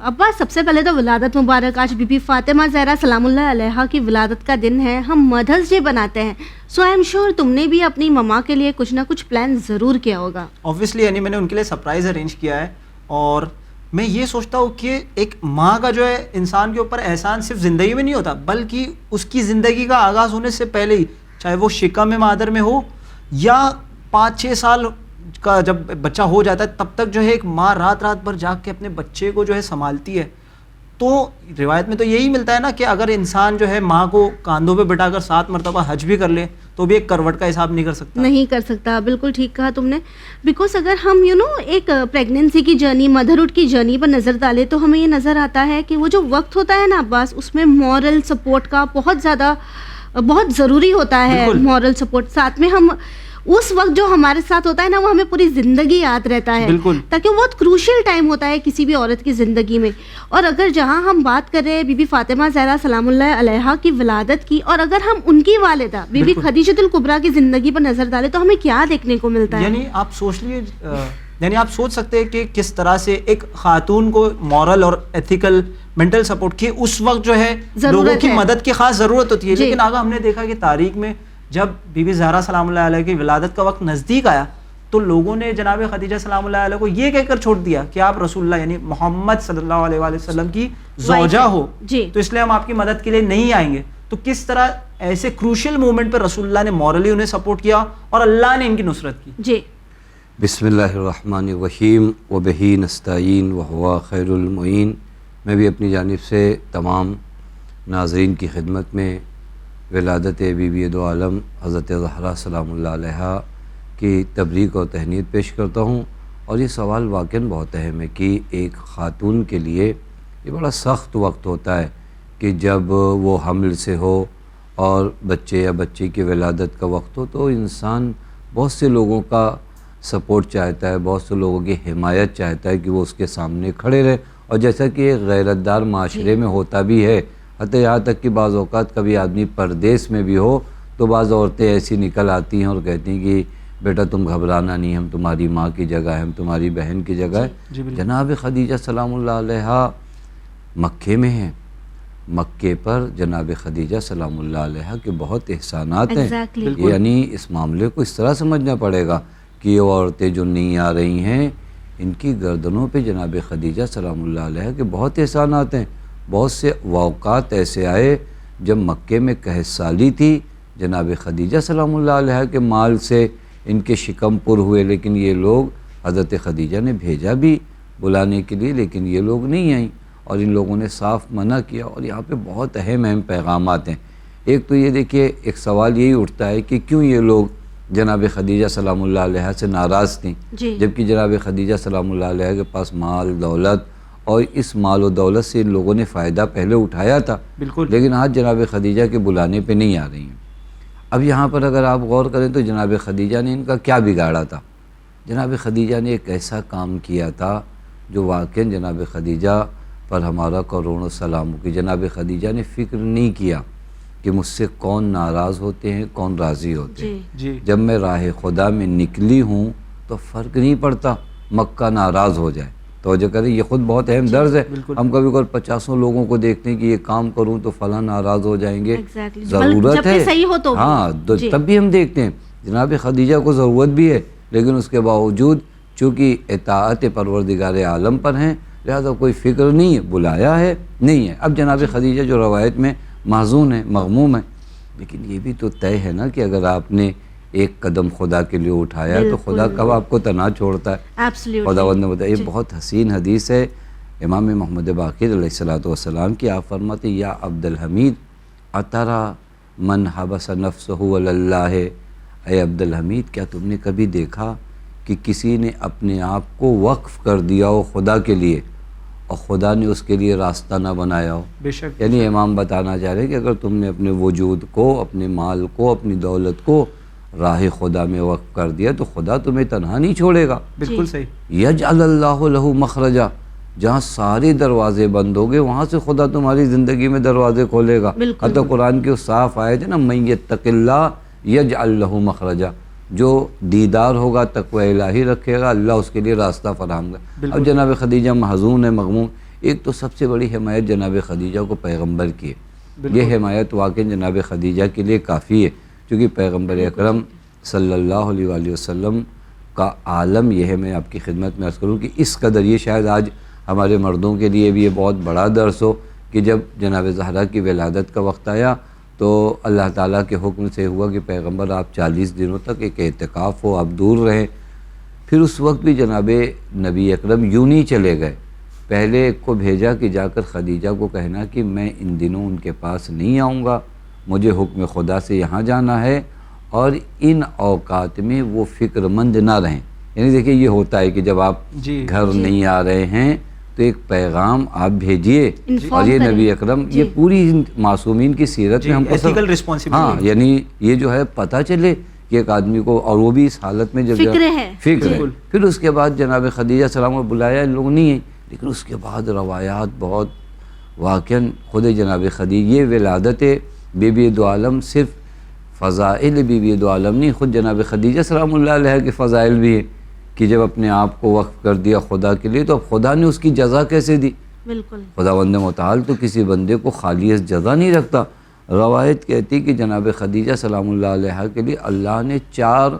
ابا سب سے پہلے تو ولادت مبارک. آج بی بی فاطمہ زہرا سلام اللہ علیہا کی ولادت کا دن ہے. ہم مدرس ڈے بناتے ہیں. سو آئی ایم شیور تم نے بھی اپنی مما کے لیے کچھ نہ کچھ پلان ضرور کیا ہوگا. اوبویسلی یعنی میں نے ان کے لیے سرپرائز ارینج کیا ہے. اور میں یہ سوچتا ہوں کہ ایک ماں کا جو ہے انسان کے اوپر احسان صرف زندگی میں نہیں ہوتا، بلکہ اس کی زندگی کا آغاز ہونے سے پہلے ہی، چاہے وہ شکم مادر میں ہو یا 5-6 سال کا جب بچہ ہو جاتا ہے، تب تک جو ہے ایک ماں رات رات بھر جاگ کے اپنے بچے کو جو ہے سنبھالتی ہے. تو روایت میں تو یہی ملتا ہے نا کہ اگر انسان جو ہے ماں کو کاندھوں پہ بٹھا کر 7 مرتبہ حج بھی کر لے تو بھی ایک کروٹ کا حساب نہیں کر سکتا. بالکل ٹھیک کہا تم نے. بیکاز اگر ہم ایک پریگننسی کی جرنی، مدرہڈ کی جرنی پر نظر ڈالیں تو ہمیں یہ نظر آتا ہے کہ وہ جو وقت ہوتا ہے نا عباس، اس میں مورل سپورٹ کا بہت ضروری ہوتا ہے. مورل سپورٹ ساتھ میں ہم اس وقت جو ہمارے ساتھ ہوتا ہے نا، وہ ہمیں پوری زندگی یاد رہتا ہے، تاکہ وہ بہت کروشل ٹائم ہوتا ہے کسی بھی عورت کی زندگی میں. اور اگر جہاں ہم بات کر رہے ہیں بی بی فاطمہ زہرا سلام اللہ علیہا کی ولادت کی، اور اگر ہم ان کی والدہ بی بی خدیجۃ الکبریٰ کی زندگی پر نظر ڈالیں تو ہمیں کیا دیکھنے کو ملتا ہے. یعنی آپ سوچ لیے، یعنی آپ سوچ سکتے ہیں کہ کس طرح سے ایک خاتون کو مورل اور ایتھیکل مینٹل سپورٹ کی اس وقت جو ہے لوگوں کی مدد کی خاص ضرورت ہوتی ہے. لیکن آگے ہم نے دیکھا کہ تاریخ میں جب بی بی زہرا سلام اللہ علیہ کی ولادت کا وقت نزدیک آیا تو لوگوں نے جناب خدیجہ سلام اللہ علیہ کو یہ کہہ کر چھوڑ دیا کہ آپ رسول اللہ یعنی محمد صلی اللہ علیہ وآلہ وسلم کی زوجہ ہو، تو اس لیے ہم آپ کی مدد کے لیے نہیں آئیں گے. تو کس طرح ایسے کروشل مومنٹ پہ رسول اللہ نے مورلی انہیں سپورٹ کیا اور اللہ نے ان کی نصرت کی. بسم اللہ الرحمن الرحیم وبہ نستعین وہو خیر المعین. میں بھی اپنی جانب سے تمام ناظرین کی خدمت میں ولادت بی بی دو عالم حضرت زہرا سلام اللہ علیہا کی تبریک اور تہنیت پیش کرتا ہوں. اور یہ سوال واقعاً بہت اہم ہے کہ ایک خاتون کے لیے یہ بڑا سخت وقت ہوتا ہے کہ جب وہ حمل سے ہو اور بچے یا بچی کی ولادت کا وقت ہو، تو انسان بہت سے لوگوں کا سپورٹ چاہتا ہے، بہت سے لوگوں کی حمایت چاہتا ہے کہ وہ اس کے سامنے کھڑے رہے. اور جیسا کہ ایک غیرت دار معاشرے میں ہوتا بھی ہے، حتیٰ یہاں تک کہ بعض اوقات کبھی آدمی پردیس میں بھی ہو تو بعض عورتیں ایسی نکل آتی ہیں اور کہتی ہیں کہ بیٹا تم گھبرانا نہیں، ہم تمہاری ماں کی جگہ ہے، ہم تمہاری بہن کی جگہ ہے. جناب خدیجہ سلام اللہ علیہا مکے میں ہیں. مکے پر جناب خدیجہ سلام اللہ علیہا کے بہت احسانات ہیں. یعنی اس معاملے کو اس طرح سمجھنا پڑے گا کہ یہ عورتیں جو نہیں آ رہی ہیں، ان کی گردنوں پہ جناب خدیجہ سلام اللہ علیہا کے بہت احسانات ہیں. بہت سے واقعات ایسے آئے جب مکے میں قحط سالی تھی، جناب خدیجہ سلام اللہ علیہا کے مال سے ان کے شکم پر ہوئے، لیکن یہ لوگ حضرت خدیجہ نے بھیجا بھی بلانے کے لیے، لیکن یہ لوگ نہیں آئیں اور ان لوگوں نے صاف منع کیا. اور یہاں پہ بہت اہم پیغامات ہیں. ایک تو یہ دیکھیے، ایک سوال یہی اٹھتا ہے کہ کیوں یہ لوگ جناب خدیجہ سلام اللہ علیہا سے ناراض تھیں، جبکہ جناب خدیجہ سلام اللہ علیہا کے پاس مال دولت اور اس مال و دولت سے ان لوگوں نے فائدہ پہلے اٹھایا تھا، لیکن آج جناب خدیجہ کے بلانے پہ نہیں آ رہی ہیں. اب یہاں پر اگر آپ غور کریں تو جناب خدیجہ نے ان کا کیا بگاڑا تھا؟ جناب خدیجہ نے ایک ایسا کام کیا تھا جو واقعاً جناب خدیجہ پر ہمارا کروڑوں سلام ہو کہ جناب خدیجہ نے فکر نہیں کیا کہ مجھ سے کون ناراض ہوتے ہیں کون راضی ہوتے ہیں. جب میں راہ خدا میں نکلی ہوں تو فرق نہیں پڑتا مکہ ناراض ہو جائے. توجہ کریں، یہ خود بہت اہم درس ہے. ہم کبھی کبھی 50 لوگوں کو دیکھتے ہیں کہ یہ کام کروں تو فلاں ناراض ہو جائیں گے. ضرورت ہے، ہاں تب بھی ہم دیکھتے ہیں جناب خدیجہ کو ضرورت بھی ہے، لیکن اس کے باوجود چونکہ اطاعت پروردگار عالم پر ہیں لہذا کوئی فکر نہیں ہے، بلایا ہے نہیں ہے. اب جناب خدیجہ جو روایت میں محزون ہے، مغموم ہے، لیکن یہ بھی تو طے ہے نا کہ اگر آپ نے ایک قدم خدا کے لیے اٹھایا تو خدا کب آپ کو تنہا چھوڑتا ہے. خداوند نے بتایا. یہ بہت حسین حدیث ہے امام محمد باقر علیہ السلام کی. آپ فرماتے یا عبد الحمید اترا من حبس نفسہ علی اللہ. اے عبد الحمید، کیا تم نے کبھی دیکھا کہ کسی نے اپنے آپ کو وقف کر دیا ہو خدا کے لیے اور خدا نے اس کے لیے راستہ نہ بنایا ہو؟ بے شک. یعنی امام بتانا چاہ رہے ہیں کہ اگر تم نے اپنے وجود کو، اپنے مال کو، اپنی دولت کو راہ خدا میں وقف کر دیا تو خدا تمہیں تنہا نہیں چھوڑے گا. بالکل صحیح. یجعل اللہ لہ مخرجا. جہاں سارے دروازے بند ہو گئے وہاں سے خدا تمہاری زندگی میں دروازے کھولے گا. حتیٰ قرآن کی صاف آیت ہے نا، من یتق اللہ یجعل لہ مخرجا. جو دیدار ہوگا، تقوی الہی رکھے گا، اللہ اس کے لیے راستہ فراہم گا. اب جناب خدیجہ محزون ہے، مغموم. ایک تو سب سے بڑی حمایت جناب خدیجہ کو پیغمبر کی ہے، یہ حمایت واقعی جناب خدیجہ کے لیے کافی ہے، چونکہ پیغمبر اکرم صلی اللہ علیہ وآلہ وسلم کا عالم یہ ہے. میں آپ کی خدمت میں عرض کروں کہ اس قدر یہ شاید آج ہمارے مردوں کے لیے بھی یہ بہت بڑا درس ہو کہ جب جناب زہرا کی ولادت کا وقت آیا تو اللہ تعالیٰ کے حکم سے ہوا کہ پیغمبر آپ 40 دنوں تک ایک اعتکاف ہو، آپ دور رہیں. پھر اس وقت بھی جناب نبی اکرم یوں نہیں چلے گئے، پہلے ایک کو بھیجا کہ جا کر خدیجہ کو کہنا کہ میں ان دنوں ان کے پاس نہیں آؤں گا، مجھے حکم خدا سے یہاں جانا ہے، اور ان اوقات میں وہ فکر مند نہ رہیں. یعنی دیکھیں یہ ہوتا ہے کہ جب آپ گھر نہیں آ رہے ہیں تو ایک پیغام آپ بھیجئے، اور یہ نبی اکرم یہ پوری معصومین کی سیرت میں ہم کو ہاں یعنی یہ جو ہے پتہ چلے کہ ایک آدمی کو، اور وہ بھی اس حالت میں جب فکر ہے. پھر اس کے بعد جناب خدیجہ سلام کو بلایا، لوگ نہیں ہیں، لیکن اس کے بعد روایات بہت واقعاً خود جناب خدیجہ یہ ولادت بی بی دو عالم صرف فضائل بی بی دو عالم نہیں، خود جناب خدیجہ سلام اللہ علیہ کے فضائل بھی ہیں کہ جب اپنے آپ کو وقف کر دیا خدا کے لیے تو اب خدا نے اس کی جزا کیسے دی. بالکل خداوند متعال تو کسی بندے کو خالی از جزا نہیں رکھتا. روایت کہتی کہ جناب خدیجہ سلام اللہ علیہ کے لیے اللہ نے 4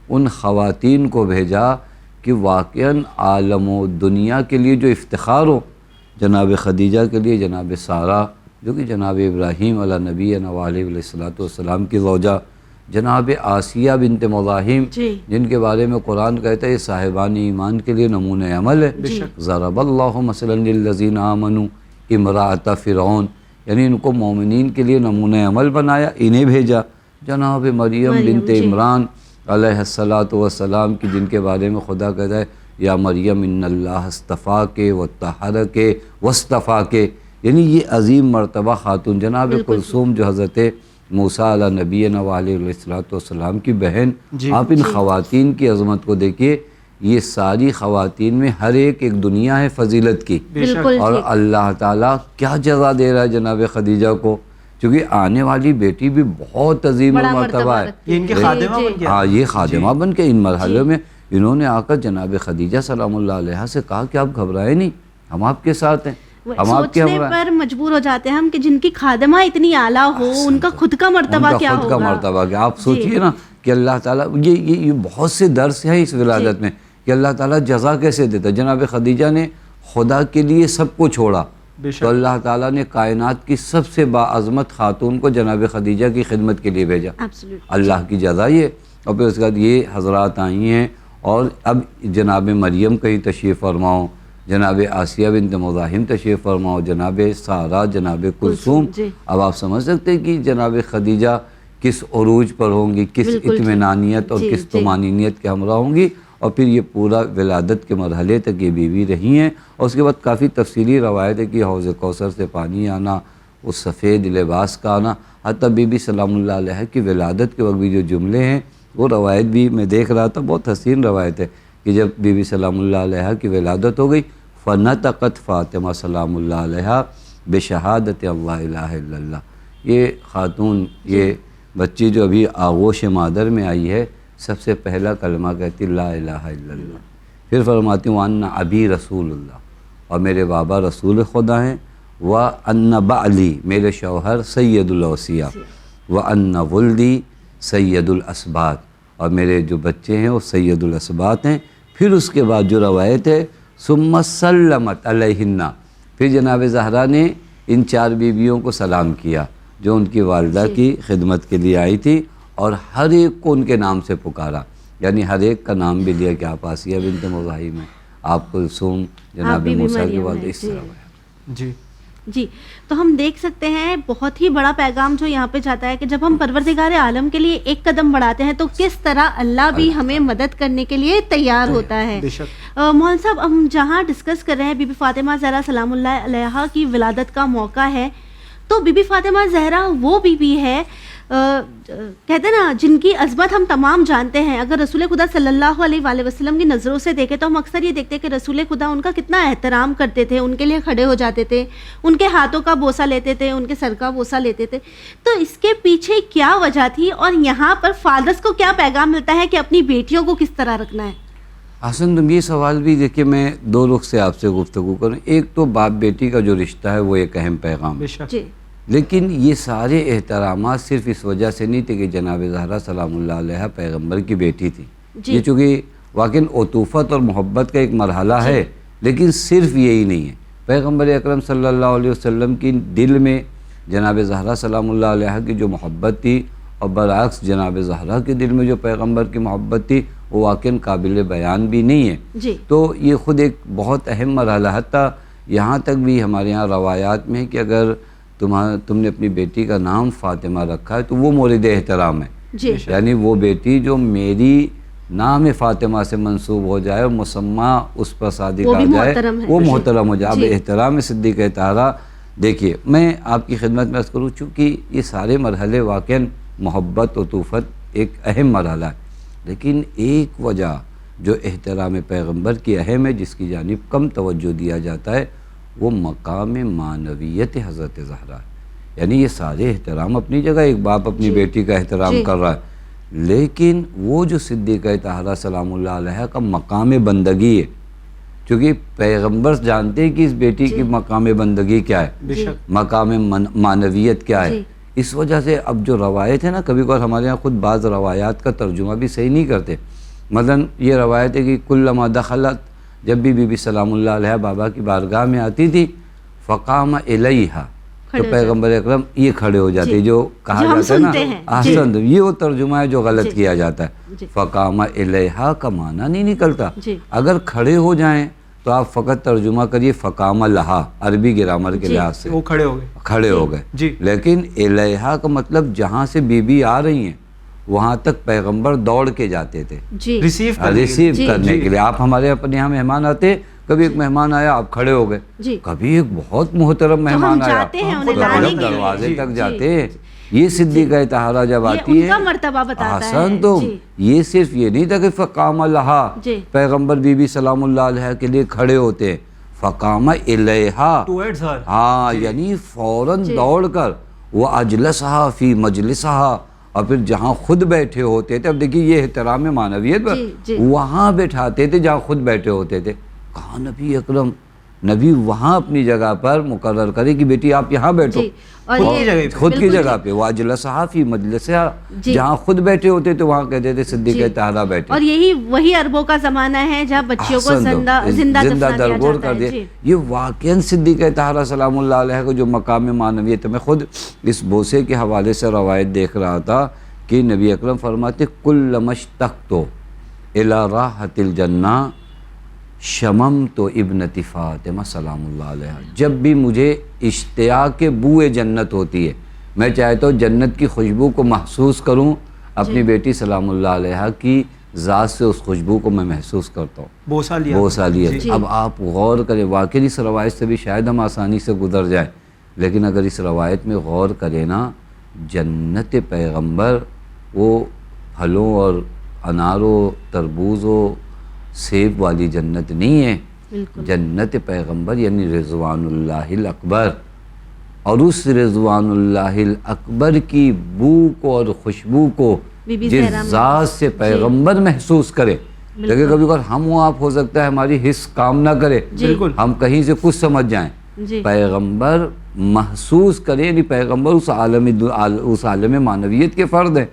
ان خواتین کو بھیجا کہ واقعاً عالم و دنیا کے لیے جو افتخار ہو. جناب خدیجہ کے لیے جناب سارہ جو کہ جناب ابراہیم علیہ نبی علیہ السلام کی زوجہ، جناب آسیہ بنت مزاحم جن کے بارے میں قرآن کہتا ہے یہ صاحبان ایمان کے لیے نمونہ عمل ہے. ضرب اللہ مثلا للذین آمنوا امرأۃ فرعون، یعنی ان کو مومنین کے لیے نمونہ عمل بنایا، انہیں بھیجا. جناب مریم بنت عمران علیہ السلام کی جن کے بارے میں خدا کہتا ہے یا مریم ان اللہ اصطفاک وطہرک واصطفاک، یعنی یہ عظیم مرتبہ خاتون. جناب کلثوم جو حضرت موسیٰ علیہ نبی علیہ السلام کی بہن، آپ ان خواتین کی عظمت کو دیکھیے. یہ ساری خواتین میں ہر ایک دنیا ہے فضیلت کی، اور اللہ تعالیٰ کیا جزا دے رہا ہے جناب خدیجہ کو، چونکہ آنے والی بیٹی بھی بہت عظیم مرتبہ ہے. ہاں یہ خادمہ بن کے ان مرحلے میں انہوں نے آ کر جناب خدیجہ سلام اللہ علیہ سے کہا کہ آپ گھبرائیں نہیں، ہم آپ کے ساتھ ہیں. سوچنے پر مجبور ہو جاتے ہیں ہم کہ جن کی خادمہ اتنی اعلیٰ ہو ان کا خود کا مرتبہ کیا ہوگا. خود کا مرتبہ کیا، آپ سوچئے نا کہ اللہ تعالیٰ یہ بہت سے درس ہیں اس ولادت میں کہ اللہ تعالیٰ جزا کیسے دیتا. جناب خدیجہ نے خدا کے لیے سب کو چھوڑا تو اللہ تعالیٰ نے کائنات کی سب سے باعظمت خاتون کو جناب خدیجہ کی خدمت کے لیے بھیجا. اللہ کی جزا یہ. اور پھر اس کے بعد یہ حضرات آئی ہیں، اور اب جناب مریم کہیں تشریف فرماؤ، جناب آسیہ بنت مزاحم تشریف فرماؤ، جناب سارہ، جناب کلثوم. اب آپ سمجھ سکتے ہیں کہ جناب خدیجہ کس عروج پر ہوں گی، کس اطمینانیت اور کس طمانینیت کے ہمراہ ہوں گی. اور پھر یہ پورا ولادت کے مرحلے تک یہ بیوی رہی ہیں. اور اس کے بعد کافی تفصیلی روایت ہے کہ حوض کوثر سے پانی آنا، اس سفید لباس کا آنا، حتیٰ بی بی سلام اللہ علیہ کی ولادت کے وقت بھی جو جملے ہیں وہ روایت بھی میں دیکھ رہا تھا، بہت حسین روایت ہے کہ جب بی بی سلام اللہ علیہ کی ولادت ہو گئی فنطقت فاطمہ سلام اللہ علیہ بشہادت اللہ الہ الا اللہ. یہ خاتون، یہ بچی جو ابھی آغوش مادر میں آئی ہے، سب سے پہلا کلمہ کہتی لا الہ الا اللہ. پھر فرماتی ہوں ان ابی رسول اللہ، اور میرے بابا رسول خدا ہیں، وان بعلی میرے شوہر سید الاوصیاء، وان ولدی سید الاسباط، اور میرے جو بچے ہیں وہ سید الاسباط ہیں. پھر اس کے بعد جو روایت ہے ثم سلمت علیہن، پھر جناب زہرا نے ان 4 بیویوں کو سلام کیا جو ان کی والدہ کی خدمت کے لیے آئی تھی، اور ہر ایک کو ان کے نام سے پکارا، یعنی ہر ایک کا نام بھی لیا کہ آپ آسیہ بنت مزاحم ہیں، آپ کلثوم جناب موسیٰ کی والدہ، اس طرح. جی تو ہم دیکھ سکتے ہیں بہت ہی بڑا پیغام جو یہاں پہ جاتا ہے کہ جب ہم پروردگار عالم کے لیے ایک قدم بڑھاتے ہیں تو کس طرح اللہ بھی ہمیں مدد کرنے کے لیے تیار ہوتا ہے. مولانا صاحب ہم جہاں ڈسکس کر رہے ہیں بی بی فاطمہ زہرا سلام اللہ علیہا کی ولادت کا موقع ہے، تو بی بی فاطمہ زہرا وہ بیوی ہے کہتے ہیں نا جن کی عظمت ہم تمام جانتے ہیں. اگر رسول خدا صلی اللہ علیہ وآلہ وسلم کی نظروں سے دیکھیں تو ہم اکثر یہ دیکھتے ہیں کہ رسول خدا ان کا کتنا احترام کرتے تھے، ان کے لیے کھڑے ہو جاتے تھے، ان کے ہاتھوں کا بوسہ لیتے تھے، ان کے سر کا بوسہ لیتے تھے. تو اس کے پیچھے کیا وجہ تھی، اور یہاں پر فادرز کو کیا پیغام ملتا ہے کہ اپنی بیٹیوں کو کس طرح رکھنا ہے؟ حسن تم یہ سوال بھی دیکھیے میں دو رخ سے آپ سے گفتگو کروں. ایک تو باپ بیٹی کا جو رشتہ ہے وہ ایک اہم پیغام ہے, بے شک. جی لیکن یہ سارے احترامات صرف اس وجہ سے نہیں تھے کہ جناب زہرا سلام اللہ علیہ پیغمبر کی بیٹی تھی. جی. یہ چونکہ واقعاً عطوفت اور محبت کا ایک مرحلہ ہے, لیکن صرف یہی نہیں ہے. پیغمبر اکرم صلی اللہ علیہ وسلم کی دل میں جناب زہرا سلام اللہ علیہ کی جو محبت تھی, اور برعکس جناب زہرا کے دل میں جو پیغمبر کی محبت تھی, وہ واقعاً قابل بیان بھی نہیں ہے. جی. تو یہ خود ایک بہت اہم مرحلہ, حتیٰ یہاں تک بھی ہمارے یہاں روایات میں ہے کہ اگر تم نے اپنی بیٹی کا نام فاطمہ رکھا ہے تو وہ مورد احترام ہے. جی. یعنی وہ بیٹی جو میری نام فاطمہ سے منسوب ہو جائے اور مسمہ اس پر صادق وہ آ بھی جائے, محترم ہے. وہ محترم ہو جائے. اب جی. احترام صدیقہ طاہرہ, دیکھیے میں آپ کی خدمت میں عرض کروں, چونکہ یہ سارے مرحلے واقعاً محبت عطوفت ایک اہم مرحلہ ہے, لیکن ایک وجہ جو احترام پیغمبر کی اہم ہے, جس کی جانب کم توجہ دیا جاتا ہے, وہ مقام معنویت حضرت زہرا ہے. یعنی یہ سارے احترام اپنی جگہ, ایک باپ اپنی بیٹی کا احترام کر رہا ہے, لیکن وہ جو صدیقہ طاہرہ سلام اللہ علیہ کا مقام بندگی ہے, چونکہ پیغمبر جانتے ہیں کہ اس بیٹی کی مقام بندگی کیا ہے, بے شک. مقام معنویت کیا ہے. اس وجہ سے اب جو روایت ہے نا, کبھی کبھار ہمارے یہاں خود بعض روایات کا ترجمہ بھی صحیح نہیں کرتے. مثلا یہ روایت ہے کہ کلما دخلت, جب بھی بی بی سلام اللہ علیہ بابا کی بارگاہ میں آتی تھی, فقام الیہا, تو پیغمبر اکرم یہ کھڑے ہو جاتے, جو کہا جاتا ہے نا احسن, یہ وہ ترجمہ ہے جو غلط کیا جاتا ہے. فقام الیہا کا معنی نہیں نکلتا. اگر کھڑے ہو جائیں تو آپ فقط ترجمہ کریے فقام لہا, عربی گرامر کے لحاظ سے وہ کھڑے ہو گئے, کھڑے ہو گئے. جی. لیکن الیہا کا مطلب جہاں سے بی بی آ رہی ہیں وہاں تک پیغمبر دوڑ کے جاتے تھے جی. ریسیو کرنے کے لیے. آپ ہمارے اپنے یہاں مہمان آتے, کبھی ایک مہمان آیا آپ کھڑے ہو گئے, جی. کبھی ایک بہت محترم مہمان آیا تو ہم دروازے تک جاتے ہیں. یہ صدیقہ طاہرہ جب آتی ہے مرتبہ بتاتا حسن, تو یہ صرف یہ نہیں تھا کہ فقام لہا, پیغمبر بی بی سلام اللہ علیہ کے لیے کھڑے ہوتے, فقام الیہا, ہاں یعنی فوراً دوڑ کر وہ اجلسہا فی مجلسہا, اور پھر جہاں خود بیٹھے ہوتے تھے, اب دیکھیے یہ احترام معنویت پر, وہاں بیٹھاتے تھے جہاں خود بیٹھے ہوتے تھے. کہا نبی اکرم, نبی وہاں اپنی جگہ پر مقرر کرے کہ بیٹی آپ یہاں بیٹھو, خود کی جگہ پہ. وہ اجلسہا فی مجلسہا, جہاں خود بیٹھے ہوتے تھے وہاں کہتے تھے صدیقہ طاہرہ بیٹھے. اور یہی وہی عربوں کا زمانہ ہے جہاں بچیوں کو زندہ درگور کر دیا. یہ واقعاً صدیقہ طاہرہ سلام اللہ علیہ کو جو مقام معنویت, میں خود اس بوسے کے حوالے سے روایت دیکھ رہا تھا کہ نبی اکرم فرماتے کل مشتقت الی راحت الجنہ شممت ابنت فاطمہ سلام اللہ علیہ, جب بھی مجھے اشتیاق بوئے جنت ہوتی ہے, میں چاہتا ہوں جنت کی خوشبو کو محسوس کروں, اپنی بیٹی سلام اللہ علیہ کی ذات سے اس خوشبو کو میں محسوس کرتا ہوں. بوسہ لیا. اب آپ غور کریں, واقعی اس روایت سے بھی شاید ہم آسانی سے گزر جائیں, لیکن اگر اس روایت میں غور کریں نا, جنت پیغمبر وہ پھلوں اور اناروں, تربوزوں, سیب والی جنت نہیں ہے. جنت پیغمبر یعنی رضوان اللہ الاکبر, اور اس رضوان اللہ الاکبر کی بو کو اور خوشبو کو جس ذات سے پیغمبر محسوس کرے. لیکن کبھی کبھی ہم و آپ ہو سکتا ہے ہماری حس کام نہ کرے, ہم کہیں سے کچھ سمجھ جائیں, پیغمبر محسوس کرے. یعنی پیغمبر اس عالم معنویت کے فرد ہیں.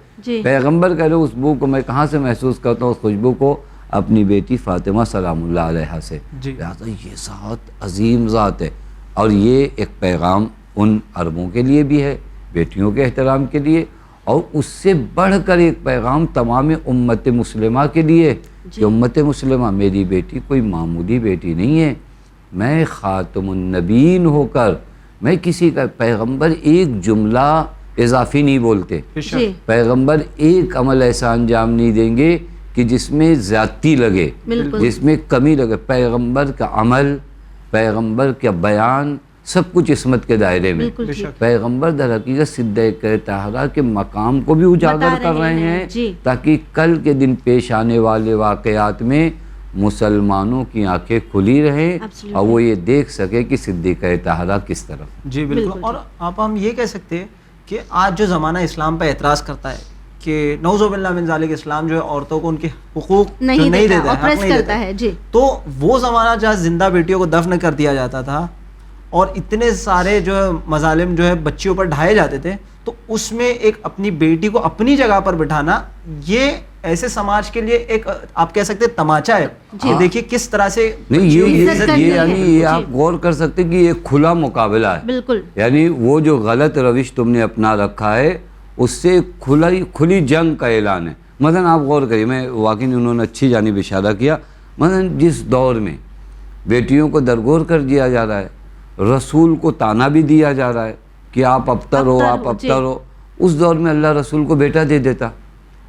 پیغمبر کہہ رہے اس بو کو میں کہاں سے محسوس کرتا ہوں, اس خوشبو کو اپنی بیٹی فاطمہ سلام اللہ علیہ سے. لہٰذا یہ ذات عظیم ذات ہے, اور یہ ایک پیغام ان عربوں کے لیے بھی ہے, بیٹیوں کے احترام کے لیے, اور اس سے بڑھ کر ایک پیغام تمام امت مسلمہ کے لیے کہ امت مسلمہ, میری بیٹی کوئی معمولی بیٹی نہیں ہے, میں خاتم النبیین ہو کر, میں کسی کا, پیغمبر ایک جملہ اضافی نہیں بولتے, پیغمبر ایک عمل ایسا انجام نہیں دیں گے کہ جس میں زیادتی لگے, جس میں کمی لگے. پیغمبر کا عمل, پیغمبر کا بیان, سب کچھ عصمت کے دائرے میں. پیغمبر در حقیقت صدیقہ طاہرہ کے مقام کو بھی اجاگر کر رہے ہیں تاکہ کل کے دن پیش آنے والے واقعات میں مسلمانوں کی آنکھیں کھلی رہیں اور وہ یہ دیکھ سکے کہ صدیقہ طاہرہ کس طرف. جی بالکل. اور آپ ہم یہ کہہ سکتے ہیں کہ آج جو زمانہ اسلام پہ اعتراض کرتا ہے کہ نعوذ باللہ من ذالک اسلام جو ہے عورتوں کو ان کے حقوق نہیں دیتا دیتا، ہے، حق oppress نہیں کرتا دیتا ہے. جی تو وہ زمانہ جہاں زندہ بیٹیوں کو دفن کر دیا جاتا تھا اور اتنے سارے جو ہے مظالم جو ہے بچیوں پر ڈھائے جاتے تھے، تو اس میں ایک اپنی بیٹی کو اپنی جگہ پر بٹھانا یہ ایسے سماج کے لیے ایک آپ کہہ سکتے تماچا ہے کہ دیکھیے کس طرح سے نہیں عزت کرنی یہ ہے. یعنی یہ آپ غور کر سکتے کہ یہ کھلا مقابلہ ہے. بالکل. یعنی وہ جو غلط روش تم نے اپنا رکھا ہے اس سے کھلی جنگ کا اعلان ہے. مثلا آپ غور کریے، میں واقعی انہوں نے اچھی جانب اشارہ کیا. مثلا جس دور میں بیٹیوں کو درگور کر دیا جا رہا ہے، رسول کو تانا بھی دیا جا رہا ہے کہ آپ ابتر ہو، آپ ابتر ہو، اس دور میں اللہ رسول کو بیٹا دے دیتا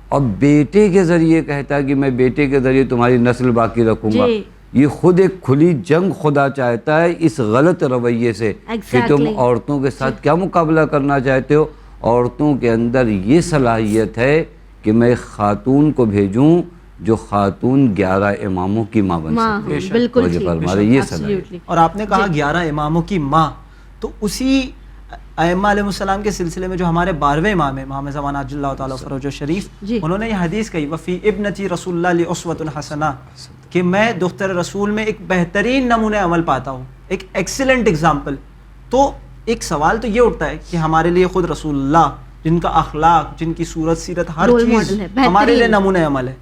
اور بیٹے کے ذریعے کہتا ہے کہ میں بیٹے کے ذریعے تمہاری نسل باقی رکھوں گا. یہ خود ایک کھلی جنگ خدا چاہتا ہے اس غلط رویے سے کہ تم عورتوں کے ساتھ کیا مقابلہ کرنا چاہتے ہو. عورتوں کے اندر یہ صلاحیت ہے کہ میں خاتون کو بھیجوں جو خاتون 11 اماموں کی ماں بن سکتی. بالکل مجھے فرما رہے یہ صلاحیت. اور آپ نے کہا 11 اماموں کی ماں، تو اسی ائمہ علیہ السلام کے سلسلے میں جو ہمارے 12ویں امام ہیں، امام زمان عجل اللہ تعالیٰ فرجہ شریف، انہوں نے یہ حدیث کہی وفی ابنتی رسول اللہ علیہ اسوۃ حسنہ، کہ میں دختر رسول میں ایک بہترین نمونہ عمل پاتا ہوں، ایک ایکسیلنٹ ایگزامپل. تو ایک سوال تو یہ اٹھتا ہے کہ ہمارے لیے خود رسول اللہ جن کا اخلاق، جن کی صورت سیرت ہر چیز ہمارے لیے نمونہ عمل ہے،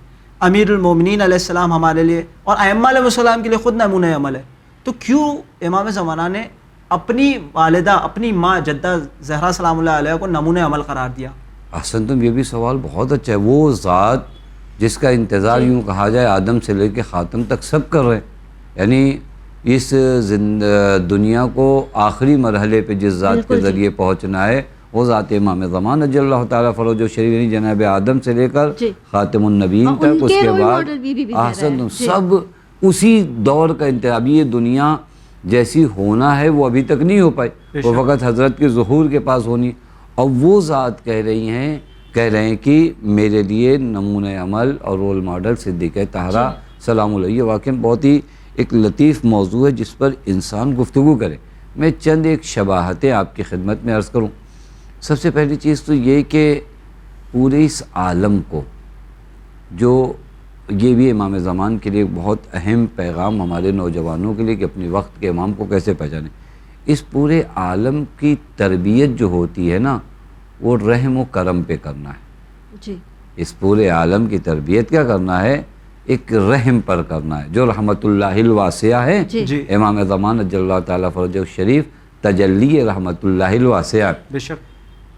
امیر المومنین علیہ السلام ہمارے لیے اور ائمہ علیہ السلام کے لیے خود نمونہ عمل ہے، تو کیوں امام زمانہ نے اپنی والدہ، اپنی ماں جدہ زہرا سلام اللہ علیہ کو نمونہ عمل قرار دیا؟ احسن تم، یہ بھی سوال بہت اچھا ہے. وہ ذات جس کا انتظار یوں کہا جائے آدم سے لے کے خاتم تک سب کر رہے ہیں، یعنی اس دنیا کو آخری مرحلے پہ جس ذات کے ذریعے پہنچنا ہے وہ ذات امام زمان اجل اللہ تعالیٰ فروج و شریف، یعنی جناب آدم سے لے کر خاتم النبیین تک، اس کے بعد احسن تم، سب اسی دور کا انتظار. ابھی یہ دنیا جیسی ہونا ہے وہ ابھی تک نہیں ہو پائی، وہ وقت حضرت کے ظہور کے پاس ہونی. اور وہ ذات کہہ رہے ہیں کہ میرے لیے نمونہ عمل اور رول ماڈل صدیقہ طاہرہ سلام علیہ. واقعی بہت ہی ایک لطیف موضوع ہے جس پر انسان گفتگو کرے. میں چند ایک شباہتیں آپ کی خدمت میں عرض کروں. سب سے پہلی چیز تو یہ کہ پورے اس عالم کو، جو یہ بھی امام زمان کے لیے ایک بہت اہم پیغام ہمارے نوجوانوں کے لیے کہ اپنے وقت کے امام کو کیسے پہچانیں. اس پورے عالم کی تربیت جو ہوتی ہے نا وہ رحم و کرم پہ کرنا ہے. جی اس پورے عالم کی تربیت کیا کرنا ہے؟ ایک رحم پر کرنا ہے، جو رحمت اللہ الواسعہ ہے. امام زمان اجل اللہ تعالیٰ فرجہ شریف تجلی رحمت اللہ الواسعہ. بے شک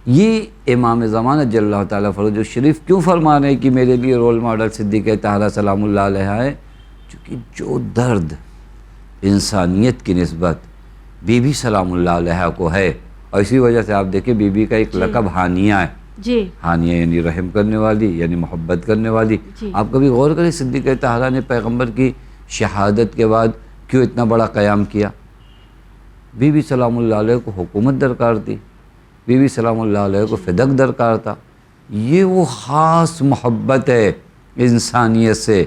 یہ امام زمان اجل اللہ تعالیٰ فرج شریف کیوں فرما رہے ہیں کہ میرے لیے رول ماڈل صدیقہ طاہرہ سلام اللہ علیہ ہے؟ چونکہ جو درد انسانیت کی نسبت بی بی سلام اللہ علیہ کو ہے، اور اسی وجہ سے آپ دیکھیں بی بی کا ایک لقب ہانیہ ہے. ہانیہ یعنی رحم کرنے والی، یعنی محبت کرنے والی. آپ کبھی غور کریں صدیقہ طاہرہ نے پیغمبر کی شہادت کے بعد کیوں اتنا بڑا قیام کیا؟ بی بی سلام اللہ علیہ کو حکومت درکار تھی، بی بی سلام اللہ علیہ کو فدق درکار تھا. یہ وہ خاص محبت ہے انسانیت سے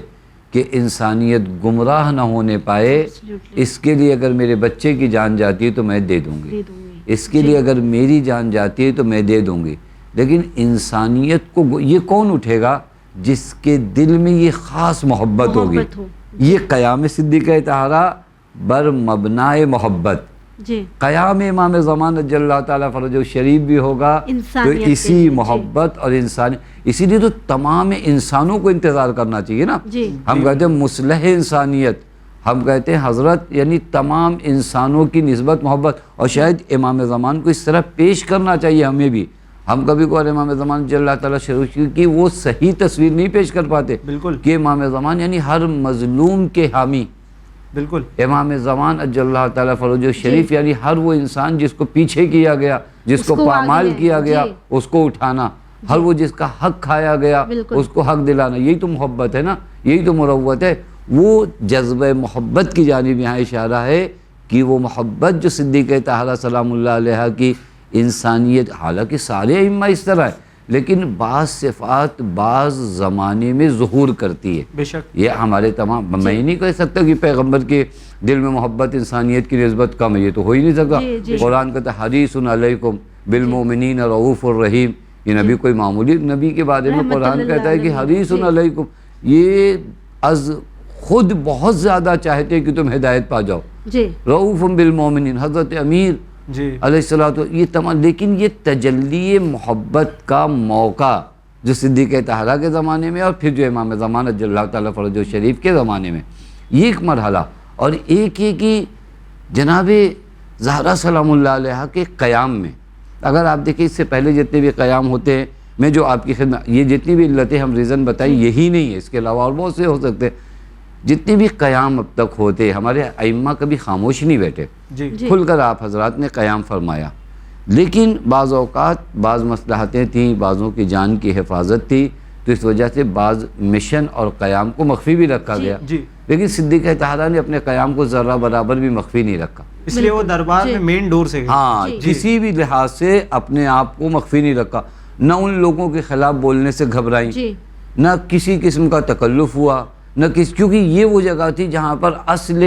کہ انسانیت گمراہ نہ ہونے پائے. اس کے لیے اگر میرے بچے کی جان جاتی ہے تو میں دے دوں گی، اس کے لیے اگر میری جان جاتی ہے تو میں دے دوں گی. لیکن انسانیت کو یہ کون اٹھے گا؟ جس کے دل میں یہ خاص محبت ہوگی. یہ قیام صدیقہ طاہرہ بر مبنائے محبت، قیام امام زمان اجل اللہ تعالیٰ فرج شریف بھی ہوگا تو اسی محبت اور انسانی. اسی لیے تو تمام انسانوں کو انتظار کرنا چاہیے نا. ہم کہتے ہیں مصلح انسانیت، ہم کہتے ہیں حضرت یعنی تمام انسانوں کی نسبت محبت. اور شاید امام زمان کو اس طرح پیش کرنا چاہیے ہمیں بھی. ہم کبھی کو امام زمان اجل اللہ تعالیٰ شریف کی وہ صحیح تصویر نہیں پیش کر پاتے بالکل کہ امام زمان یعنی ہر مظلوم کے حامی. بالکل امام زمان اجل اللہ تعالیٰ فرج شریف یعنی ہر وہ انسان جس کو پیچھے کیا گیا، جس کو پامال کیا گیا اس کو اٹھانا، ہر وہ جس کا حق کھایا گیا اس کو حق دلانا. یہی تو محبت ہے نا، یہی تو مروت ہے. وہ جذبہ محبت کی جانب یہاں اشارہ ہے کہ وہ محبت جو صدیقہ طاہرہ سلام اللہ علیہ کی انسانیت، حالانکہ سارے ائمہ اس طرح ہے لیکن بعض صفات بعض زمانے میں ظہور کرتی ہے. بے شک یہ ہمارے تمام، میں نہیں کہہ سکتا کہ پیغمبر کے دل میں محبت انسانیت کی نسبت کم ہے، یہ تو ہو ہی نہیں سکتا. قرآن کہتا ہے حریص علیکم بالمؤمنین رؤوف الرحیم، یہ نبی کوئی معمولی نبی کے بارے میں رحمت قرآن اللہ کہتا ہے کہ علیہ، حریص جی۔ علیکم، یہ از خود بہت زیادہ چاہتے ہیں کہ تم ہدایت پا جاؤ. جی رؤوف بالمومنین، حضرت امیر جی علیہ الصلوۃ، یہ تمام. لیکن یہ تجلی محبت کا موقع جو صدیق طاہرہ کے زمانے میں اور پھر جو امام زمان اجل اللہ تعالیٰ فرجہ شریف کے زمانے میں، یہ ایک مرحلہ. اور ایک یہ کہ جناب زہرا سلام اللہ علیہ کے قیام میں، اگر آپ دیکھیں اس سے پہلے جتنے بھی قیام ہوتے ہیں، میں جو آپ کی خدمت، یہ جتنی بھی علتیں ہم ریزن بتائی یہی نہیں ہے، اس کے علاوہ اور بہت سے ہو سکتے ہیں. جتنے بھی قیام اب تک ہوتے، ہمارے ائمہ کبھی خاموش نہیں بیٹھے، جی کھل کر آپ حضرات نے قیام فرمایا. لیکن بعض اوقات بعض مصلحتیں تھیں، بعضوں کی جان کی حفاظت تھی، تو اس وجہ سے بعض مشن اور قیام کو مخفی بھی رکھا گیا. جی لیکن صدیق طاہرہ نے اپنے قیام کو ذرہ برابر بھی مخفی نہیں رکھا. اس لیے وہ دربار جی۔ میں مین ڈور سے گئے. ہاں، کسی بھی لحاظ سے اپنے آپ کو مخفی نہیں رکھا. نہ ان لوگوں کے خلاف بولنے سے گھبرائیں، جی نہ کسی قسم کا تکلف ہوا، نہ کیونکہ یہ وہ جگہ تھی جہاں پر اصل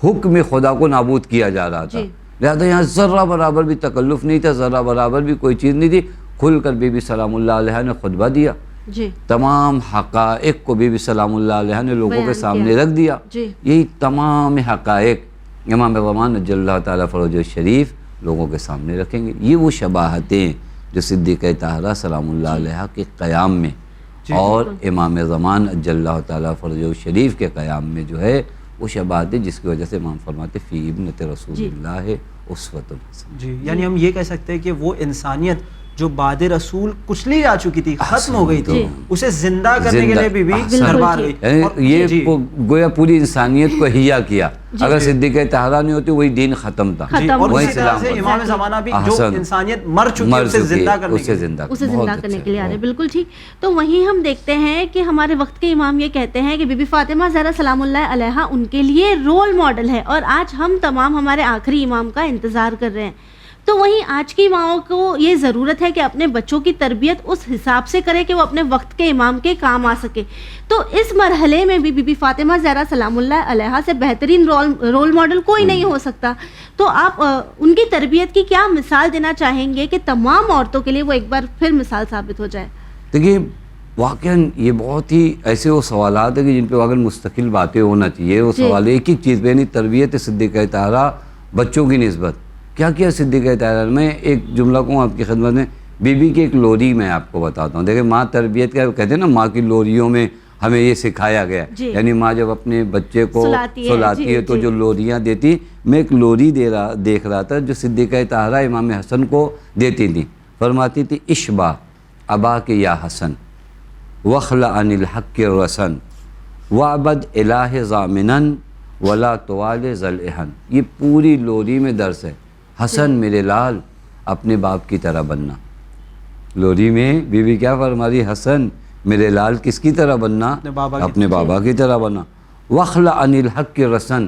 حکم خدا کو نابود کیا جا رہا تھا. جی۔ لہٰذا یہاں ذرہ برابر بھی تکلف نہیں تھا، ذرہ برابر بھی کوئی چیز نہیں تھی. کھل کر بی بی سلام اللہ علیہ نے خطبہ دیا، جی تمام حقائق کو بی بی سلام اللہ علیہ نے لوگوں کے بیان سامنے کیا. رکھ دیا. جی یہی تمام حقائق امام زمان اجل اللہ تعالیٰ فرجہ شریف لوگوں کے سامنے رکھیں گے. یہ وہ شباہتیں جو صدیق طاہرہ سلام اللہ علیہ کے قیام میں اور امام زمان اجل اللہ تعالیٰ فرجہ شریف کے قیام میں جو ہے وہ شباہتیں، جس کی وجہ سے امام فرماتے فی ابنۃ رسول اللہ اسوۃ حسنہ. جی یعنی ہم یہ کہہ سکتے ہیں کہ وہ انسانیت جو بعد رسول کچلی جا چکی تھی، ختم ہو گئی تھی، اسے زندہ کرنے کے لیے بی بی دربار گئی. یعنی یہ گویا پوری انسانیت کو احیا کیا. اگر صدیق طاہرہ نہیں ہوتی وہی دین ختم تھا. جی اور وہی اسی طرح سے سلام امام زمانہ بھی جو انسانیت مر چکی ہے اسے زندہ کرنے کے لیے، اسے زندہ کرنے کے لیے آ رہے. بالکل ٹھیک. تو وہیں ہم دیکھتے ہیں کہ ہمارے وقت کے امام یہ کہتے ہیں کہ بی بی فاطمہ زہرا سلام اللہ علیہا ان کے لیے رول ماڈل ہے، اور آج ہم تمام ہمارے آخری امام کا انتظار کر رہے ہیں. تو وہیں آج کی ماؤں کو یہ ضرورت ہے کہ اپنے بچوں کی تربیت اس حساب سے کرے کہ وہ اپنے وقت کے امام کے کام آ سکے. تو اس مرحلے میں بھی بی بی فاطمہ زہرا سلام اللہ علیہا سے بہترین رول ماڈل کوئی نہیں ہو سکتا. تو آپ ان کی تربیت کی کیا مثال دینا چاہیں گے کہ تمام عورتوں کے لیے وہ ایک بار پھر مثال ثابت ہو جائے؟ دیکھیے واقعاً یہ بہت ہی ایسے وہ سوالات ہیں کہ جن پہ واقعاً مستقل باتیں ہونا چاہیے. وہ سوال ایک ایک چیز پہ، یعنی تربیت صدیق طاہرہ بچوں کی نسبت کیا کیا صدیق طاہرہ. میں ایک جملہ کو آپ کی خدمت میں بی بی کی ایک لوری میں آپ کو بتاتا ہوں. دیکھیں ماں تربیت کا کہتے ہیں نا، ماں کی لوریوں میں ہمیں یہ سکھایا گیا. یعنی ماں جب اپنے بچے کو سلاتی ہے تو جو لوریاں دیتی، میں ایک لوری دیکھ رہا تھا جو صدیق طاہرہ امام حسن کو دیتی تھی. فرماتی تھی اشبا ابا کے یا حسن وخلع عن الحق رسن وعبد الہ ضامنن ولا توال ذلحن. یہ پوری لوری میں درس ہے. حسن میرے لال اپنے باپ کی طرح بننا. لوری میں بی بی کیا فرما رہی؟ حسن میرے لال کس کی طرح بننا؟ اپنے بابا کی طرح بننا. وخلع عن الحق رسن،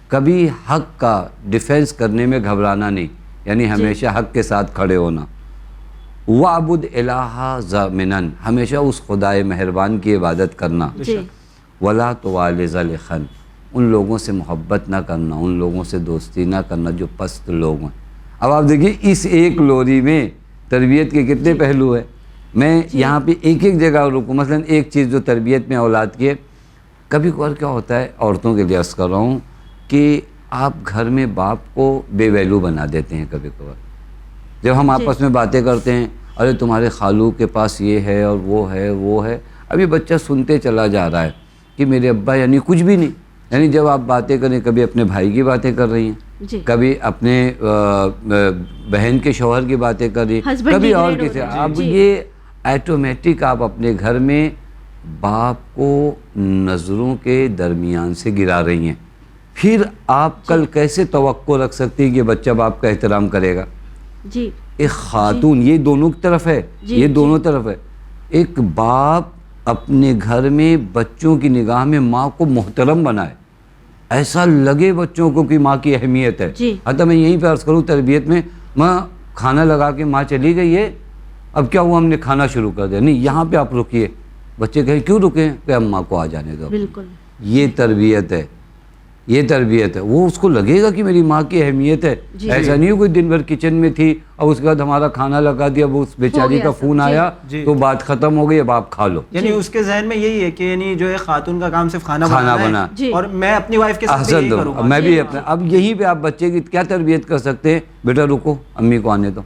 کبھی حق کا ڈیفینس کرنے میں گھبرانا نہیں، یعنی ہمیشہ حق کے ساتھ کھڑے ہونا. وعبد الہ ضامنن، ہمیشہ اس خدائے مہربان کی عبادت کرنا. ولا توال ذلحن، ان لوگوں سے محبت نہ کرنا، ان لوگوں سے دوستی نہ کرنا جو پست لوگ ہیں. اب آپ دیکھیے اس ایک لوری میں تربیت کے کتنے پہلو ہیں. میں یہاں پہ ایک ایک جگہ رکوں. مثلا ایک چیز جو تربیت میں اولاد کی ہے، کبھی کبھار کیا ہوتا ہے عورتوں کے لیے عرض کر رہا ہوں کہ آپ گھر میں باپ کو بے ویلو بنا دیتے ہیں. کبھی کبھار جب ہم آپس میں باتیں کرتے ہیں، ارے تمہارے خالو کے پاس یہ ہے اور وہ ہے وہ ہے، ابھی بچہ سنتے چلا جا رہا ہے کہ میرے ابا یعنی کچھ بھی نہیں. یعنی جب آپ باتیں کریں، کبھی اپنے بھائی کی باتیں کر رہی ہیں، کبھی اپنے بہن کے شوہر کی باتیں کر رہی ہیں، کبھی اور کسی. اب یہ ایٹومیٹک آپ اپنے گھر میں باپ کو نظروں کے درمیان سے گرا رہی ہیں. پھر آپ کل کیسے توقع رکھ سکتی ہیں کہ بچہ باپ کا احترام کرے گا؟ جی ایک خاتون، یہ دونوں کی طرف ہے، یہ دونوں طرف ہے. ایک باپ اپنے گھر میں بچوں کی نگاہ میں ماں کو محترم بنائے، ایسا لگے بچوں کو کہ ماں کی اہمیت ہے. حتیٰ میں یہیں پہ عرض کروں تربیت میں، ماں کھانا لگا کے ماں چلی گئی ہے، اب کیا ہوا ہم نے کھانا شروع کر دیا، نہیں یہاں پہ آپ رکیے. بچے کہیں کیوں رکیں؟ کہ ہم ماں کو آ جانے دو. بالکل یہ تربیت ہے. یہ تربیت ہے. وہ اس کو لگے گا کہ میری ماں کی اہمیت ہے. ایسا نہیں کوئی دن بھر کچن میں تھی اور اس کے بعد ہمارا کھانا لگا دیا, وہ اس بیچاری کا فون آیا تو بات ختم ہو گئی, اب آپ کھا لو. یعنی اس کے ذہن میں یہی ہے کہ یعنی جو ہے خاتون کا کام صرف کھانا بنا اور میں اپنی وائف کے ساتھ یہی کروں گا. میں بھی اپنا. اب یہیں پہ آپ بچے کی کیا تربیت کر سکتے ہیں, بیٹا رکو امی کو آنے دو,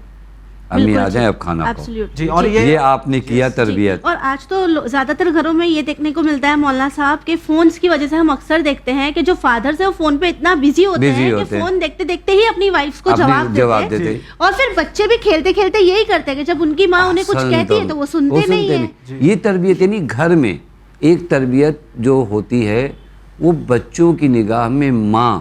امی آ جائیں اب کھانا کھاؤ. جی, اور یہ آپ نے کیا تربیت. اور آج تو زیادہ تر گھروں میں یہ دیکھنے کو ملتا ہے مولانا صاحب کہ فونز کی وجہ سے ہم اکثر دیکھتے ہیں کہ جو فادرز ہیں وہ فون پہ اتنا بزی ہوتے ہیں کہ فون دیکھتے دیکھتے ہی اپنی وائفز کو جواب دیتے ہیں, اور پھر بچے بھی کھیلتے کھیلتے یہی کرتے ہیں کہ جب ان کی ماں انہیں کچھ کہتی ہے تو وہ سنتے نہیں ہیں. یہ تربیت یعنی گھر میں ایک تربیت جو ہوتی ہے وہ بچوں کی نگاہ میں ماں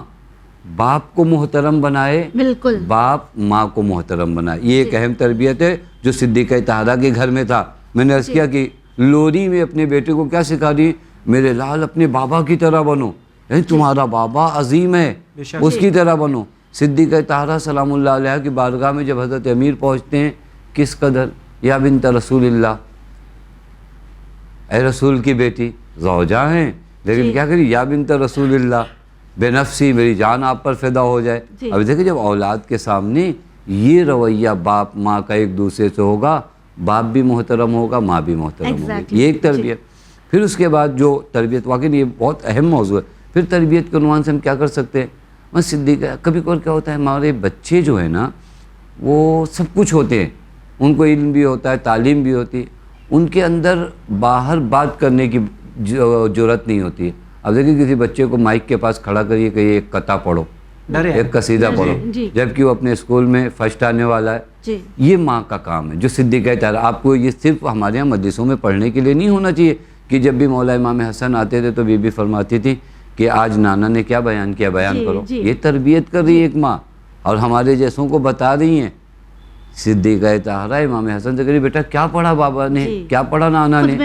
باپ کو محترم بنائے, بالکل باپ ماں کو محترم بنائے. یہ ایک اہم تربیت ہے جو صدیقہ طاہرہ کے گھر میں تھا. میں نے عرض کیا کہ لوری میں اپنے بیٹے کو کیا سکھا دی, میرے لال اپنے بابا کی طرح بنو, یعنی تمہارا بابا عظیم ہے اس کی طرح بنو. صدیقہ طاہرہ سلام اللہ علیہ کی بارگاہ میں جب حضرت امیر پہنچتے ہیں, کس قدر یا بنت رسول اللہ, اے رسول کی بیٹی, زوجہ ہیں لیکن کیا کری, یا بنت رسول اللہ, بے نفسی میری جان آپ پر فدا ہو جائے. اب دیکھیں جب اولاد کے سامنے یہ رویہ باپ ماں کا ایک دوسرے سے ہوگا, باپ بھی محترم ہوگا, ماں بھی محترم ہوگی. یہ ایک تربیت. پھر اس کے بعد جو تربیت, واقعی یہ بہت اہم موضوع ہے. پھر تربیت کے عنوان سے ہم کیا کر سکتے ہیں. میں صدیقہ کبھی کبھار کیا ہوتا ہے, ہمارے بچے جو ہیں نا وہ سب کچھ ہوتے ہیں, ان کو علم بھی ہوتا ہے, تعلیم بھی ہوتی ہے, ان کے اندر باہر بات کرنے کی جرأت نہیں ہوتی ہے. اب دیکھیں کسی بچے کو مائک کے پاس کھڑا کریے کہ یہ ایک قطعہ پڑھو, ایک قصیدہ پڑھو, جبکہ وہ اپنے اسکول میں فرسٹ آنے والا ہے. یہ ماں کا کام ہے جو صدیقہ طاہرہ. آپ کو یہ صرف ہمارے یہاں مدرسوں میں پڑھنے کے لیے نہیں ہونا چاہیے کہ جب بھی مولا امام حسن آتے تھے تو بی بی فرماتی تھی کہ آج نانا نے کیا بیان کیا, بیان کرو. یہ تربیت کر رہی ہے ایک ماں, اور ہمارے جیسوں کو بتا رہی ہیں. صدیقہ طاہرہ امام حسن سے کہی بیٹا کیا پڑھا بابا نے, کیا پڑھا نانا نے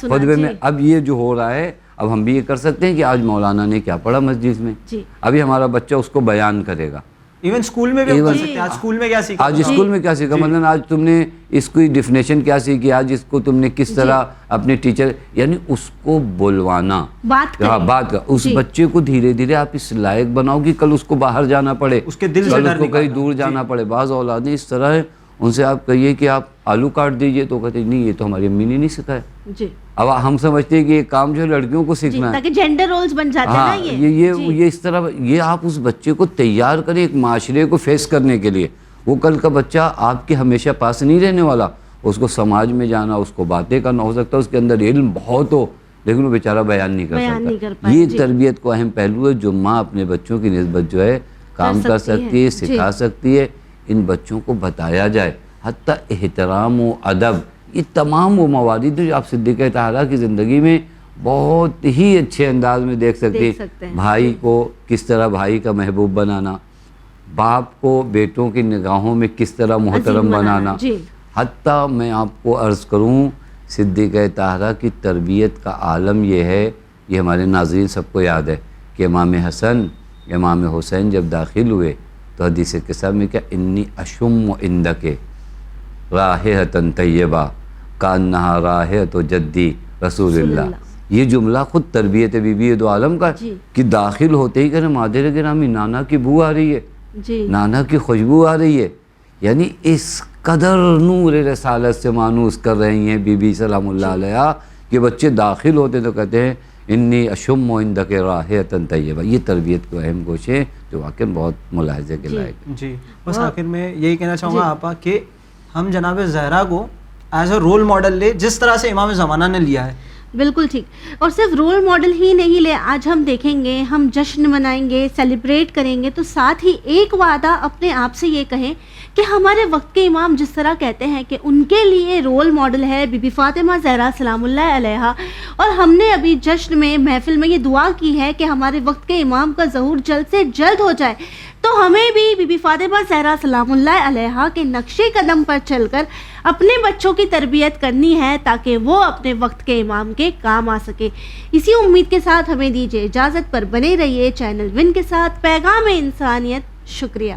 خطبے میں. اب یہ جو ہو رہا ہے, اب ہم بھی یہ کر سکتے ہیں کہ آج مولانا نے کیا پڑھا مسجد میں, ابھی ہمارا بچہ اس کو بیان کرے گا. ایون اسکول میں بھی کر سکتے ہیں. آج اسکول میں کیا سیکھا, آج اسکول میں کیا سیکھا, مطلب آج تم نے اس کی ڈیفینیشن کیا سیکھی, آج اس کو تم نے کس طرح اپنے ٹیچر, یعنی اس کو بلوانا, بات کر. اس بچے کو دھیرے دھیرے آپ اس لائق بناؤ کہ کل اس کو باہر جانا پڑے, اس کے دل سے کل اس کو کہیں دور جانا پڑے. بعض اولادیں اس طرح ہے, ان سے آپ کہیے کہ آپ آلو کاٹ دیجئے تو کہتے نہیں یہ تو ہماری امی نے نہیں سکھایا. اب ہم سمجھتے ہیں کہ یہ کام جو ہے لڑکیوں کو سیکھنا ہے, تاکہ جینڈر رولز بن جاتے ہیں نا. یہ اس طرح یہ آپ اس بچے کو تیار کریں ایک معاشرے کو فیس کرنے کے لیے. وہ کل کا بچہ آپ کے ہمیشہ پاس نہیں رہنے والا, اس کو سماج میں جانا, اس کو باتیں کرنا, ہو سکتا ہے اس کے اندر علم بہت ہو لیکن وہ بیچارہ بیان نہیں کر سکتا. یہ تربیت کو اہم پہلو ہے جو ماں اپنے بچوں کی نسبت جو ہے کام کر سکتی ہے, سکھا سکتی ہے. ان بچوں کو بتایا جائے, حتیٰ احترام و ادب, یہ تمام وہ موارد جو آپ صدیقہ طاہرہ کی زندگی میں بہت ہی اچھے انداز میں دیکھ سکتے ہیں. بھائی کو کس طرح بھائی کا محبوب بنانا, باپ کو بیٹوں کی نگاہوں میں کس طرح محترم بنانا. حتیٰ میں آپ کو عرض کروں صدیقہ طاہرہ کی تربیت کا عالم یہ ہے, یہ ہمارے ناظرین سب کو یاد ہے کہ امام حسن امام حسین جب داخل ہوئے تو حدیث قصہ میں کیا, انی اشم عندک راحتن طیبہ کانہا راحت جدی رسول اللہ. یہ جملہ خود تربیت بی بی دو عالم کا کہ داخل ہوتے ہی کہنے مادر گرامی نانا کی بو آ رہی ہے, نانا کی خوشبو آ رہی ہے. یعنی اس قدر نور رسالت سے مانوس کر رہی ہیں بی بی سلام اللہ علیہ کہ بچے داخل ہوتے تو کہتے ہیں انی اشم عندک راحتن طیبہ. یہ تربیت کو اہم گوش ہے جو واقعی بہت ملاحظے کے لائق. جی بس آخر میں یہی کہنا چاہوں گا آپا کہ ہم جناب زہرا کو ایز اے رول ماڈل لے جس طرح سے امام زمانہ نے لیا ہے. بالکل ٹھیک. اور صرف رول ماڈل ہی نہیں لے, آج ہم دیکھیں گے, ہم جشن منائیں گے, سیلیبریٹ کریں گے, تو ساتھ ہی ایک وعدہ اپنے آپ سے یہ کہیں کہ ہمارے وقت کے امام جس طرح کہتے ہیں کہ ان کے لیے رول ماڈل ہے بی بی فاطمہ زہرا سلام اللہ علیہا, اور ہم نے ابھی جشن میں محفل میں یہ دعا کی ہے کہ ہمارے وقت کے امام کا ظہور جلد سے جلد ہو جائے, تو ہمیں بھی بی بی فاطمہ زہرا سلام اللہ علیہا کے نقش قدم پر چل کر اپنے بچوں کی تربیت کرنی ہے تاکہ وہ اپنے وقت کے امام کے کام آ سکے. اسی امید کے ساتھ ہمیں دیجیے اجازت, پر بنے رہیے چینل ون کے ساتھ. پیغام انسانیت. شکریہ.